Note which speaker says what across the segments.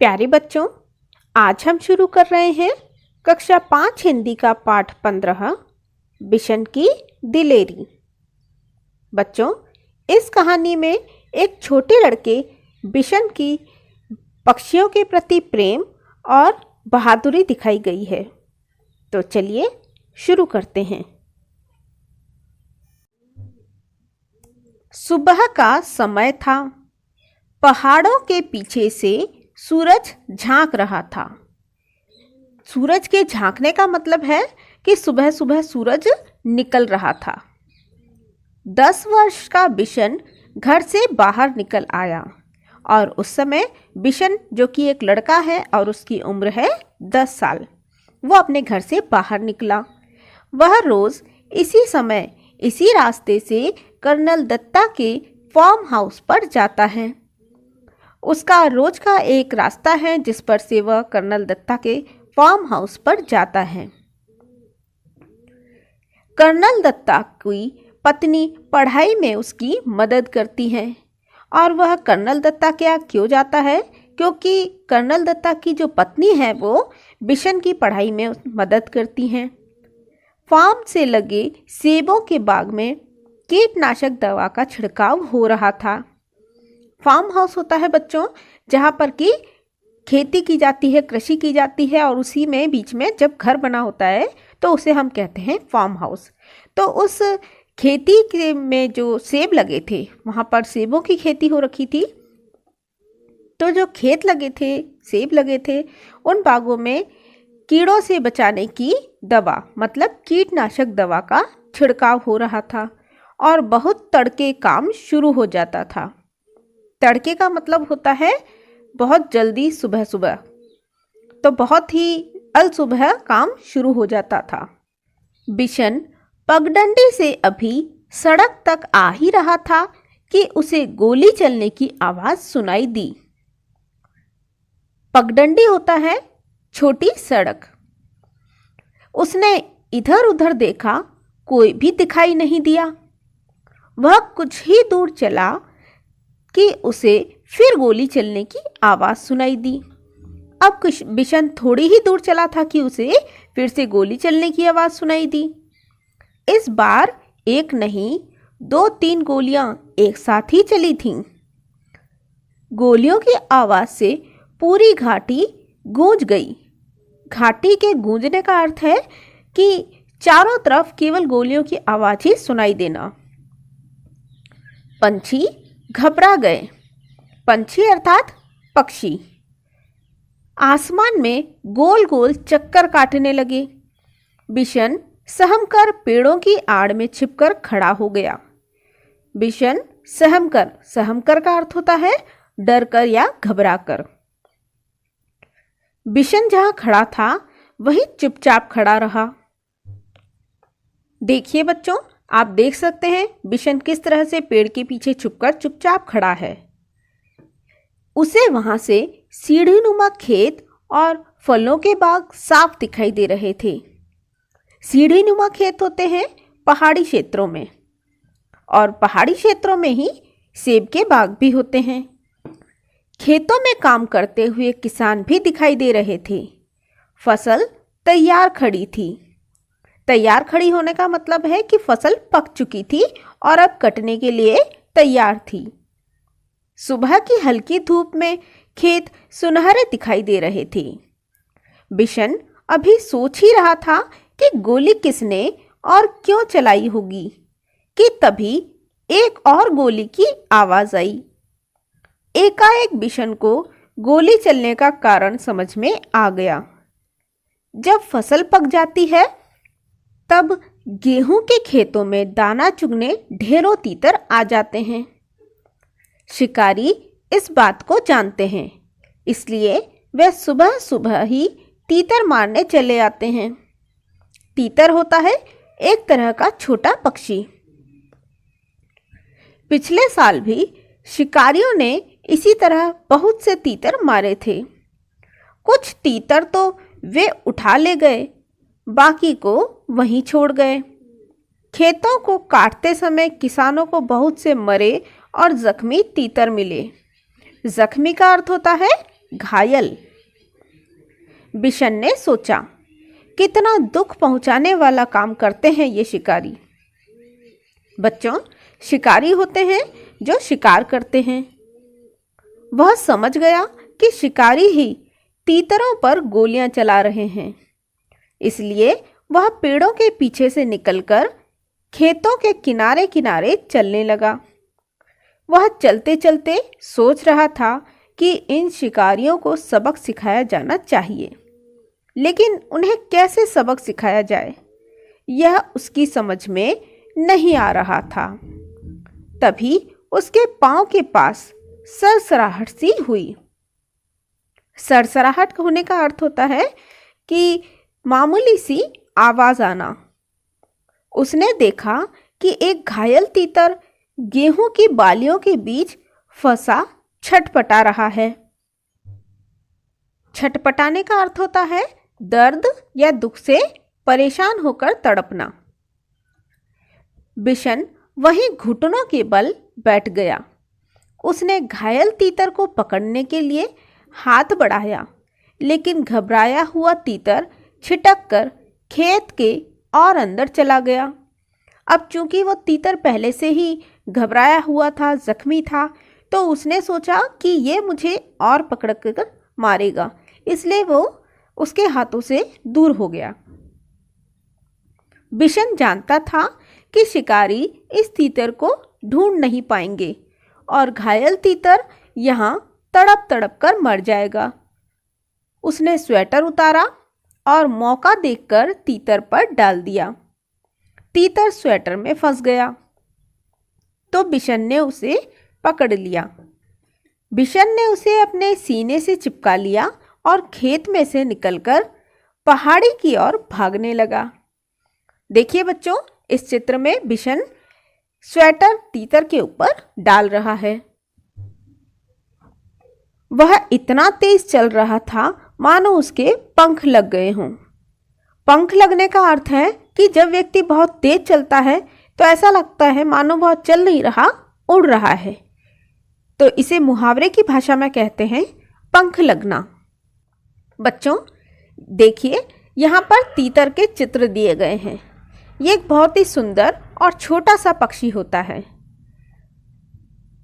Speaker 1: प्यारे बच्चों, आज हम शुरू कर रहे हैं कक्षा 5 हिंदी का पाठ 15 बिशन की दिलेरी। बच्चों, इस कहानी में एक छोटे लड़के बिशन की पक्षियों के प्रति प्रेम और बहादुरी दिखाई गई है। तो चलिए शुरू करते हैं। सुबह का समय था। पहाड़ों के पीछे से सूरज झांक रहा था। सूरज के झांकने का मतलब है कि सुबह सुबह सूरज निकल रहा था। 10 वर्ष का बिशन घर से बाहर निकल आया और उस समय बिशन, जो कि एक लड़का है और उसकी उम्र है 10 साल, वो अपने घर से बाहर निकला। वह रोज इसी समय इसी रास्ते से कर्नल दत्ता के फार्म हाउस पर जाता है। उसका रोज का एक रास्ता है जिस पर से वह कर्नल दत्ता के फार्म हाउस पर जाता है। कर्नल दत्ता की पत्नी पढ़ाई में उसकी मदद करती है और वह कर्नल दत्ता क्या क्यों जाता है, क्योंकि कर्नल दत्ता की जो पत्नी है वो बिशन की पढ़ाई में मदद करती हैं। फार्म से लगे सेबों के बाग में कीटनाशक दवा का छिड़काव हो रहा था। फार्म हाउस होता है बच्चों, जहाँ पर कि खेती की जाती है, कृषि की जाती है, और उसी में बीच में जब घर बना होता है तो उसे हम कहते हैं फार्म हाउस। तो उस खेती के में जो सेब लगे थे, वहाँ पर सेबों की खेती हो रखी थी। तो जो खेत लगे थे, सेब लगे थे, उन बागों में कीड़ों से बचाने की दवा, मतलब कीटनाशक दवा का छिड़काव हो रहा था और बहुत तड़के काम शुरू हो जाता था। तड़के का मतलब होता है बहुत जल्दी, सुबह सुबह, तो बहुत ही अल सुबह काम शुरू हो जाता था। बिशन पगडंडी से अभी सड़क तक आ ही रहा था कि उसे गोली चलने की आवाज सुनाई दी। पगडंडी होता है छोटी सड़क। उसने इधर उधर देखा, कोई भी दिखाई नहीं दिया। वह कुछ ही दूर चला कि उसे फिर गोली चलने की आवाज सुनाई दी। अब बिशन थोड़ी ही दूर चला था कि उसे फिर से गोली चलने की आवाज सुनाई दी। इस बार एक नहीं 2-3 गोलियां एक साथ ही चली थीं। गोलियों की आवाज से पूरी घाटी गूंज गई। घाटी के गूंजने का अर्थ है कि चारों तरफ केवल गोलियों की आवाज ही सुनाई देना। पंछी घबरा गए। पंछी अर्थात पक्षी आसमान में गोल गोल चक्कर काटने लगे। बिशन सहमकर पेड़ों की आड़ में छिपकर खड़ा हो गया। बिशन सहमकर, सहमकर का अर्थ होता है डर कर या घबरा कर। बिशन जहां खड़ा था वहीं चुपचाप खड़ा रहा। देखिए बच्चों, आप देख सकते हैं बिशन किस तरह से पेड़ के पीछे छुपकर चुपचाप खड़ा है। उसे वहां से सीढ़ीनुमा खेत और फलों के बाग साफ दिखाई दे रहे थे। सीढ़ीनुमा खेत होते हैं पहाड़ी क्षेत्रों में, और पहाड़ी क्षेत्रों में ही सेब के बाग भी होते हैं। खेतों में काम करते हुए किसान भी दिखाई दे रहे थे। फसल तैयार खड़ी थी। तैयार खड़ी होने का मतलब है कि फसल पक चुकी थी और अब कटने के लिए तैयार थी। सुबह की हल्की धूप में खेत सुनहरे दिखाई दे रहे थे। बिशन अभी सोच ही रहा था कि गोली किसने और क्यों चलाई होगी कि तभी एक और गोली की आवाज आई। एकाएक बिशन को गोली चलने का कारण समझ में आ गया। जब फसल पक जाती है तब गेहूं के खेतों में दाना चुगने ढेरों तीतर आ जाते हैं। शिकारी इस बात को जानते हैं, इसलिए वे सुबह सुबह ही तीतर मारने चले आते हैं। तीतर होता है एक तरह का छोटा पक्षी। पिछले साल भी शिकारियों ने इसी तरह बहुत से तीतर मारे थे। कुछ तीतर तो वे उठा ले गए, बाकी को वहीं छोड़ गए। खेतों को काटते समय किसानों को बहुत से मरे और जख्मी तीतर मिले। जख्मी का अर्थ होता है घायल। बिशन ने सोचा, कितना दुख पहुंचाने वाला काम करते हैं ये शिकारी। बच्चों, शिकारी होते हैं जो शिकार करते हैं। वह समझ गया कि शिकारी ही तीतरों पर गोलियां चला रहे हैं, इसलिए वह पेड़ों के पीछे से निकलकर खेतों के किनारे किनारे चलने लगा। वह चलते चलते सोच रहा था कि इन शिकारियों को सबक सिखाया जाना चाहिए, लेकिन उन्हें कैसे सबक सिखाया जाए यह उसकी समझ में नहीं आ रहा था। तभी उसके पांव के पास सरसराहट सी हुई। सरसराहट होने का अर्थ होता है कि मामूली सी आवाज आना। उसने देखा कि एक घायल तीतर गेहूं की बालियों के बीच फंसा छटपटा रहा है। छटपटाने का अर्थ होता है दर्द या दुख से परेशान होकर तड़पना। बिशन वहीं घुटनों के बल बैठ गया। उसने घायल तीतर को पकड़ने के लिए हाथ बढ़ाया, लेकिन घबराया हुआ तीतर छिटक कर खेत के और अंदर चला गया। अब चूंकि वो तीतर पहले से ही घबराया हुआ था, जख्मी था, तो उसने सोचा कि ये मुझे और पकड़ कर मारेगा, इसलिए वो उसके हाथों से दूर हो गया। बिशन जानता था कि शिकारी इस तीतर को ढूंढ नहीं पाएंगे और घायल तीतर यहाँ तड़प तड़प कर मर जाएगा। उसने स्वेटर उतारा और मौका देखकर तीतर पर डाल दिया। तीतर स्वेटर में फंस गया तो बिशन ने उसे पकड़ लिया। बिशन ने उसे अपने सीने से चिपका लिया और खेत में से निकलकर पहाड़ी की ओर भागने लगा। देखिए बच्चों, इस चित्र में बिशन स्वेटर तीतर के ऊपर डाल रहा है। वह इतना तेज चल रहा था मानो उसके पंख लग गए हों। पंख लगने का अर्थ है कि जब व्यक्ति बहुत तेज चलता है तो ऐसा लगता है मानो वह चल नहीं रहा, उड़ रहा है। तो इसे मुहावरे की भाषा में कहते हैं पंख लगना। बच्चों देखिए, यहाँ पर तीतर के चित्र दिए गए हैं। ये एक बहुत ही सुंदर और छोटा सा पक्षी होता है।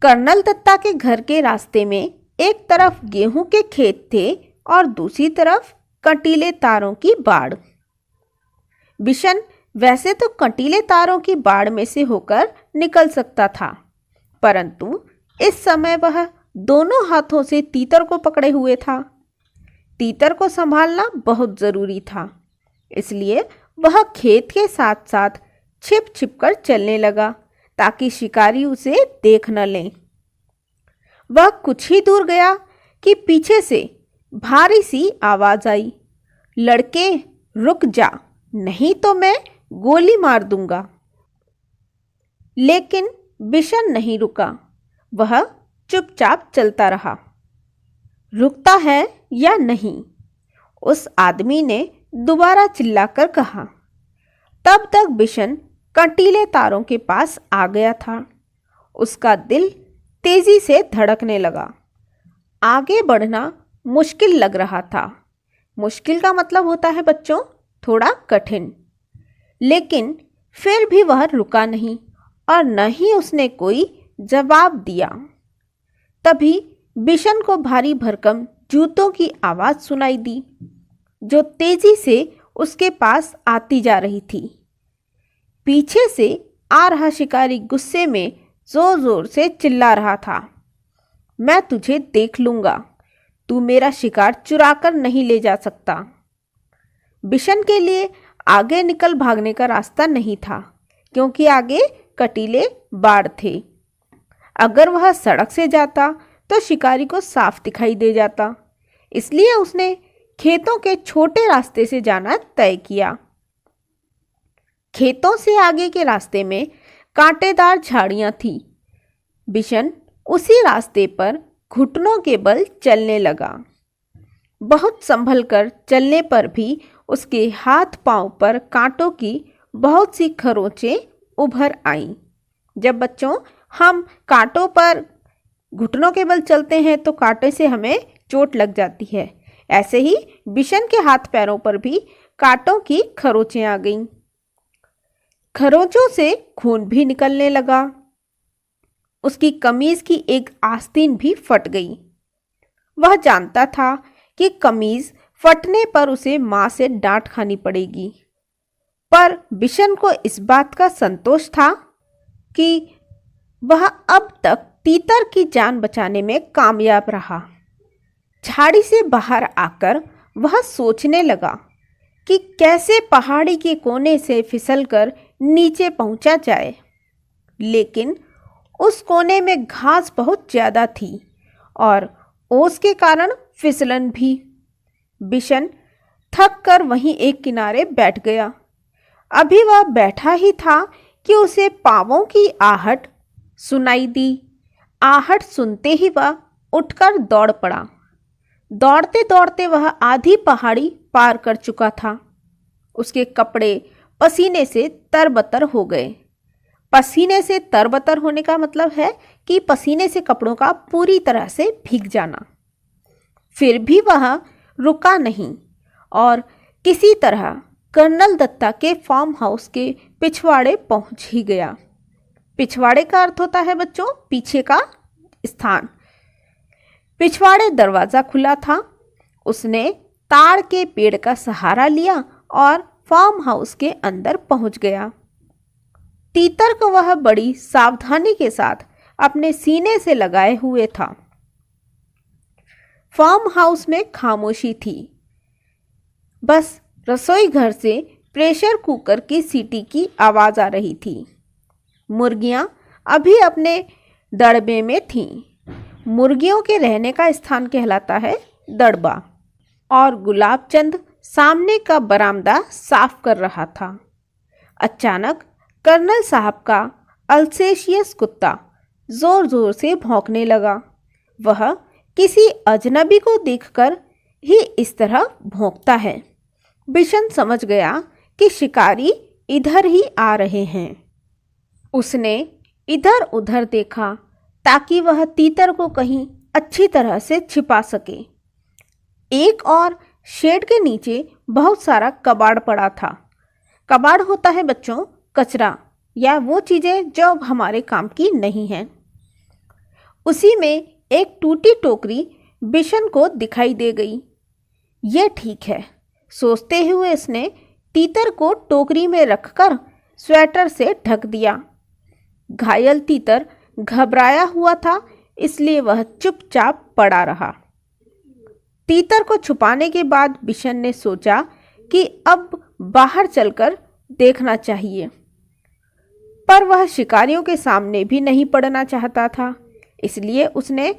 Speaker 1: कर्नल दत्ता के घर के रास्ते में एक तरफ गेहूं के खेत थे और दूसरी तरफ कंटीले तारों की बाड़। बिशन वैसे तो कंटीले तारों की बाड़ में से होकर निकल सकता था, परंतु इस समय वह दोनों हाथों से तीतर को पकड़े हुए था। तीतर को संभालना बहुत जरूरी था, इसलिए वह खेत के साथ साथ छिप छिप कर चलने लगा ताकि शिकारी उसे देख न लें। वह कुछ ही दूर गया कि पीछे से भारी सी आवाज आई, लड़के रुक जा, नहीं तो मैं गोली मार दूंगा। लेकिन बिशन नहीं रुका, वह चुपचाप चलता रहा। रुकता है या नहीं, उस आदमी ने दोबारा चिल्लाकर कहा। तब तक बिशन कंटीले तारों के पास आ गया था। उसका दिल तेजी से धड़कने लगा। आगे बढ़ना मुश्किल लग रहा था। मुश्किल का मतलब होता है बच्चों थोड़ा कठिन। लेकिन फिर भी वह रुका नहीं और न ही उसने कोई जवाब दिया। तभी बिशन को भारी भरकम जूतों की आवाज सुनाई दी, जो तेजी से उसके पास आती जा रही थी। पीछे से आ रहा शिकारी गुस्से में जोर जोर से चिल्ला रहा था, मैं तुझे देख लूंगा, तू मेरा शिकार चुरा कर नहीं ले जा सकता। बिशन के लिए आगे निकल भागने का रास्ता नहीं था, क्योंकि आगे कटीले बाड़ थे। अगर वह सड़क से जाता तो शिकारी को साफ दिखाई दे जाता, इसलिए उसने खेतों के छोटे रास्ते से जाना तय किया। खेतों से आगे के रास्ते में कांटेदार झाड़ियां थी। बिशन उसी रास्ते पर घुटनों के बल चलने लगा। बहुत संभल कर चलने पर भी उसके हाथ पांव पर कांटों की बहुत सी खरोंचें उभर आईं। जब बच्चों हम कांटों पर घुटनों के बल चलते हैं तो कांटे से हमें चोट लग जाती है। ऐसे ही बिशन के हाथ पैरों पर भी कांटों की खरोंचें आ गईं। खरोंचों से खून भी निकलने लगा। उसकी कमीज की एक आस्तीन भी फट गई। वह जानता था कि कमीज फटने पर उसे मां से डांट खानी पड़ेगी, पर बिशन को इस बात का संतोष था कि वह अब तक तीतर की जान बचाने में कामयाब रहा। झाड़ी से बाहर आकर वह सोचने लगा कि कैसे पहाड़ी के कोने से फिसलकर नीचे पहुंचा जाए, लेकिन उस कोने में घास बहुत ज़्यादा थी और ओस के कारण फिसलन भी। बिशन थक कर वहीं एक किनारे बैठ गया। अभी वह बैठा ही था कि उसे पांवों की आहट सुनाई दी। आहट सुनते ही वह उठकर दौड़ पड़ा। दौड़ते दौड़ते वह आधी पहाड़ी पार कर चुका था। उसके कपड़े पसीने से तरबतर हो गए। पसीने से तरबतर होने का मतलब है कि पसीने से कपड़ों का पूरी तरह से भीग जाना। फिर भी वह रुका नहीं और किसी तरह कर्नल दत्ता के फार्म हाउस के पिछवाड़े पहुंच ही गया। पिछवाड़े का अर्थ होता है बच्चों पीछे का स्थान। पिछवाड़े दरवाज़ा खुला था। उसने ताड़ के पेड़ का सहारा लिया और फार्म हाउस के अंदर पहुंच गया। तीतर को वह बड़ी सावधानी के साथ अपने सीने से लगाए हुए था। फार्म हाउस में खामोशी थी। बस रसोई घर से प्रेशर कुकर की सीटी की आवाज़ आ रही थी। मुर्गियां अभी अपने दड़बे में थीं। मुर्गियों के रहने का स्थान कहलाता है दड़बा, और गुलाबचंद सामने का बरामदा साफ कर रहा था। अचानक कर्नल साहब का अल्सेशियस कुत्ता जोर जोर से भौंकने लगा। वह किसी अजनबी को देखकर ही इस तरह भौंकता है। बिशन समझ गया कि शिकारी इधर ही आ रहे हैं। उसने इधर उधर देखा ताकि वह तीतर को कहीं अच्छी तरह से छिपा सके। एक और शेड के नीचे बहुत सारा कबाड़ पड़ा था। कबाड़ होता है बच्चों कचरा या वो चीज़ें जो अब हमारे काम की नहीं हैं। उसी में एक टूटी टोकरी बिशन को दिखाई दे गई। ये ठीक है सोचते हुए उसने तीतर को टोकरी में रखकर स्वेटर से ढक दिया। घायल तीतर घबराया हुआ था, इसलिए वह चुपचाप पड़ा रहा। तीतर को छुपाने के बाद बिशन ने सोचा कि अब बाहर चलकर देखना चाहिए, पर वह शिकारियों के सामने भी नहीं पड़ना चाहता था, इसलिए उसने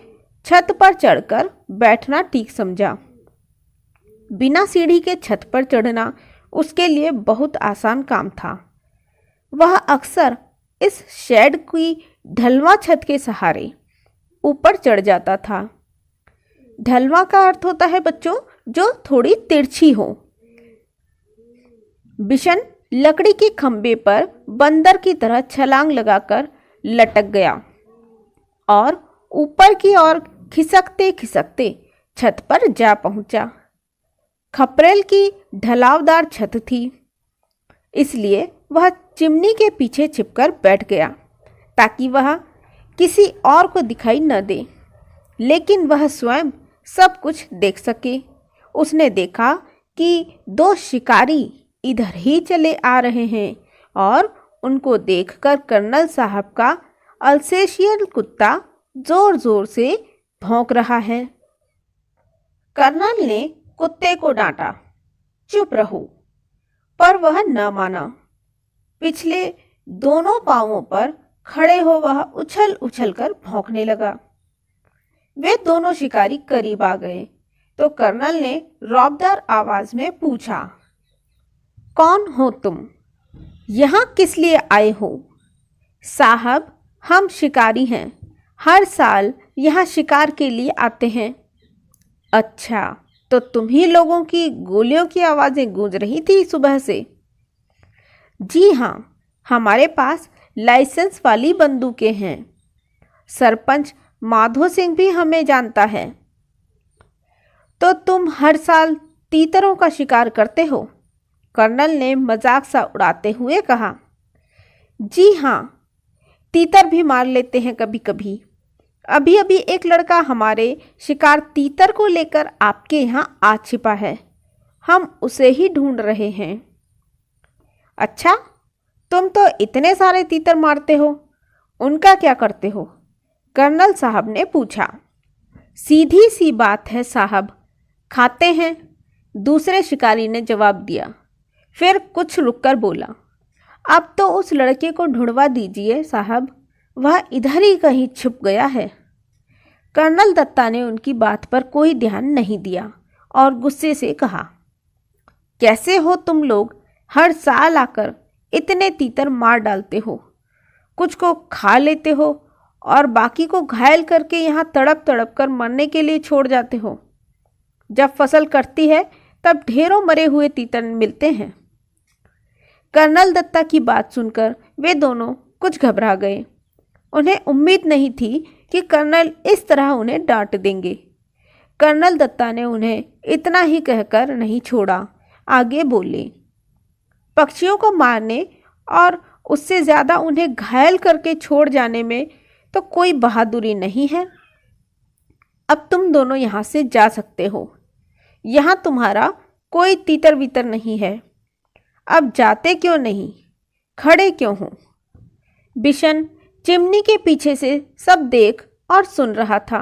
Speaker 1: छत पर चढ़कर बैठना ठीक समझा। बिना सीढ़ी के छत पर चढ़ना उसके लिए बहुत आसान काम था। वह अक्सर इस शेड की ढलवा छत के सहारे ऊपर चढ़ जाता था। ढलवा का अर्थ होता है बच्चों जो थोड़ी तिरछी हो। बिशन लकड़ी के खंबे पर बंदर की तरह छलांग लगाकर लटक गया और ऊपर की ओर खिसकते खिसकते छत पर जा पहुंचा। खपरेल की ढलावदार छत थी, इसलिए वह चिमनी के पीछे छिपकर बैठ गया ताकि वह किसी और को दिखाई न दे, लेकिन वह स्वयं सब कुछ देख सके। उसने देखा कि दो शिकारी इधर ही चले आ रहे हैं और उनको देखकर कर्नल साहब का अल्सेशियन कुत्ता जोर जोर से भौंक रहा है। कर्नल ने कुत्ते को डांटा, चुप रहो, पर वह न माना। पिछले दोनों पांवों पर खड़े हो वह उछल उछल कर भौंकने लगा। वे दोनों शिकारी करीब आ गए तो कर्नल ने रौबदार आवाज में पूछा, कौन हो तुम? यहाँ किस लिए आए हो? साहब, हम शिकारी हैं, हर साल यहाँ शिकार के लिए आते हैं। अच्छा, तो तुम ही लोगों की गोलियों की आवाज़ें गूंज रही थी सुबह से? जी हाँ, हमारे पास लाइसेंस वाली बंदूकें हैं। सरपंच माधो सिंह भी हमें जानता है। तो तुम हर साल तीतरों का शिकार करते हो? कर्नल ने मजाक सा उड़ाते हुए कहा। जी हाँ, तीतर भी मार लेते हैं कभी कभी। अभी अभी एक लड़का हमारे शिकार तीतर को लेकर आपके यहाँ आ छिपा है। हम उसे ही ढूंढ रहे हैं। अच्छा, तुम तो इतने सारे तीतर मारते हो, उनका क्या करते हो? कर्नल साहब ने पूछा। सीधी सी बात है साहब, खाते हैं, दूसरे शिकारी ने जवाब दिया। फिर कुछ रुककर बोला, अब तो उस लड़के को ढूंढवा दीजिए साहब, वह इधर ही कहीं छुप गया है। कर्नल दत्ता ने उनकी बात पर कोई ध्यान नहीं दिया और गुस्से से कहा, कैसे हो तुम लोग, हर साल आकर इतने तीतर मार डालते हो, कुछ को खा लेते हो और बाकी को घायल करके यहाँ तड़प तड़प कर मरने के लिए छोड़ जाते हो। जब फसल कटती है तब ढेरों मरे हुए तीतर मिलते हैं। कर्नल दत्ता की बात सुनकर वे दोनों कुछ घबरा गए। उन्हें उम्मीद नहीं थी कि कर्नल इस तरह उन्हें डांट देंगे। कर्नल दत्ता ने उन्हें इतना ही कहकर नहीं छोड़ा, आगे बोले, पक्षियों को मारने और उससे ज़्यादा उन्हें घायल करके छोड़ जाने में तो कोई बहादुरी नहीं है। अब तुम दोनों यहाँ से जा सकते हो। यहाँ तुम्हारा कोई तीतर वितर नहीं है। अब जाते क्यों नहीं, खड़े क्यों हो? बिशन चिमनी के पीछे से सब देख और सुन रहा था।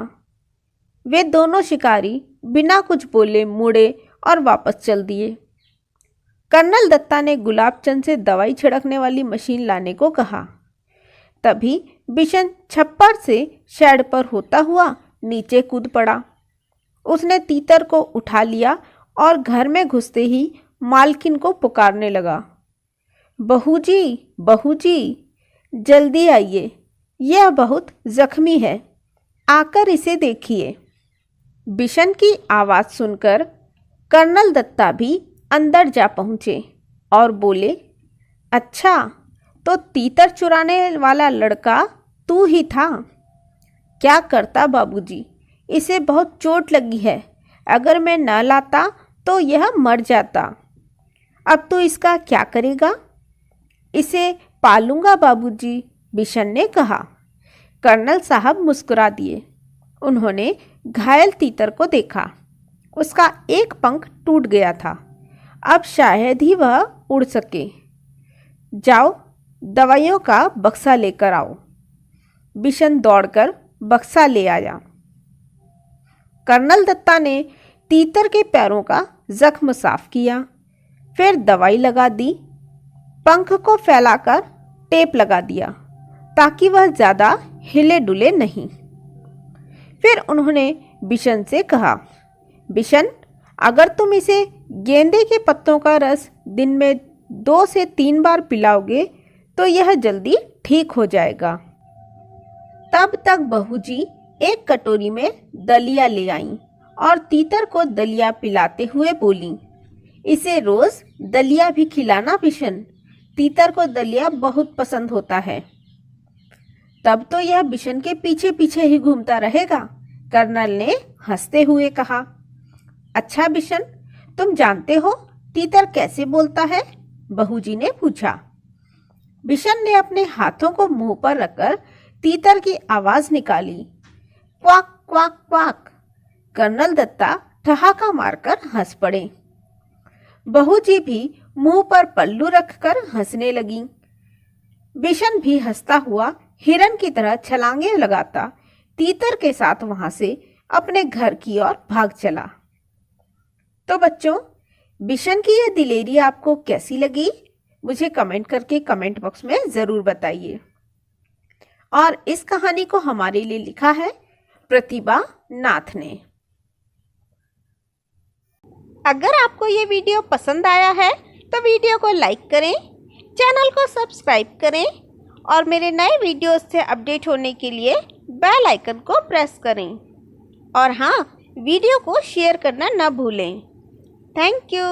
Speaker 1: वे दोनों शिकारी बिना कुछ बोले मुड़े और वापस चल दिए। कर्नल दत्ता ने गुलाबचंद से दवाई छिड़कने वाली मशीन लाने को कहा। तभी बिशन छप्पर से शेड पर होता हुआ नीचे कूद पड़ा। उसने तीतर को उठा लिया और घर में घुसते ही मालकिन को पुकारने लगा, बहूजी, बहूजी, जल्दी आइए, यह बहुत जख्मी है, आकर इसे देखिए। बिशन की आवाज़ सुनकर कर्नल दत्ता भी अंदर जा पहुँचे और बोले, अच्छा, तो तीतर चुराने वाला लड़का तू ही था? क्या करता बाबूजी, इसे बहुत चोट लगी है, अगर मैं न लाता तो यह मर जाता। अब तो इसका क्या करेगा? इसे पालूंगा बाबूजी, बिशन ने कहा। कर्नल साहब मुस्कुरा दिए। उन्होंने घायल तीतर को देखा। उसका एक पंख टूट गया था, अब शायद ही वह उड़ सके। जाओ, दवाइयों का बक्सा लेकर आओ। बिशन दौड़कर बक्सा ले आया। कर्नल दत्ता ने तीतर के पैरों का जख्म साफ किया, फिर दवाई लगा दी, पंख को फैलाकर टेप लगा दिया ताकि वह ज़्यादा हिले डुले नहीं। फिर उन्होंने बिशन से कहा, बिशन, अगर तुम इसे गेंदे के पत्तों का रस दिन में 2 से 3 बार पिलाओगे तो यह जल्दी ठीक हो जाएगा। तब तक बहूजी एक कटोरी में दलिया ले आईं और तीतर को दलिया पिलाते हुए बोली, इसे रोज दलिया भी खिलाना बिशन, तीतर को दलिया बहुत पसंद होता है। तब तो यह बिशन के पीछे पीछे ही घूमता रहेगा, कर्नल ने हंसते हुए कहा। अच्छा बिशन, तुम जानते हो तीतर कैसे बोलता है? बहूजी ने पूछा। बिशन ने अपने हाथों को मुंह पर रखकर तीतर की आवाज निकाली, quack quack quack. Colonel Datta ठहाका मारकर हंस पड़े। बहूजी भी मुंह पर पल्लू रखकर हंसने लगी। बिशन भी हंसता हुआ हिरन की तरह छलांगे लगाता तीतर के साथ वहां से अपने घर की ओर भाग चला। तो बच्चों, बिशन की यह दिलेरी आपको कैसी लगी? मुझे कमेंट करके कमेंट बॉक्स में ज़रूर बताइए। और इस कहानी को हमारे लिए लिखा है प्रतिभा नाथ ने। अगर आपको ये वीडियो पसंद आया है तो वीडियो को लाइक करें, चैनल को सब्सक्राइब करें और मेरे नए वीडियोस से अपडेट होने के लिए बेल आइकन को प्रेस करें। और हाँ, वीडियो को शेयर करना न भूलें। Thank you.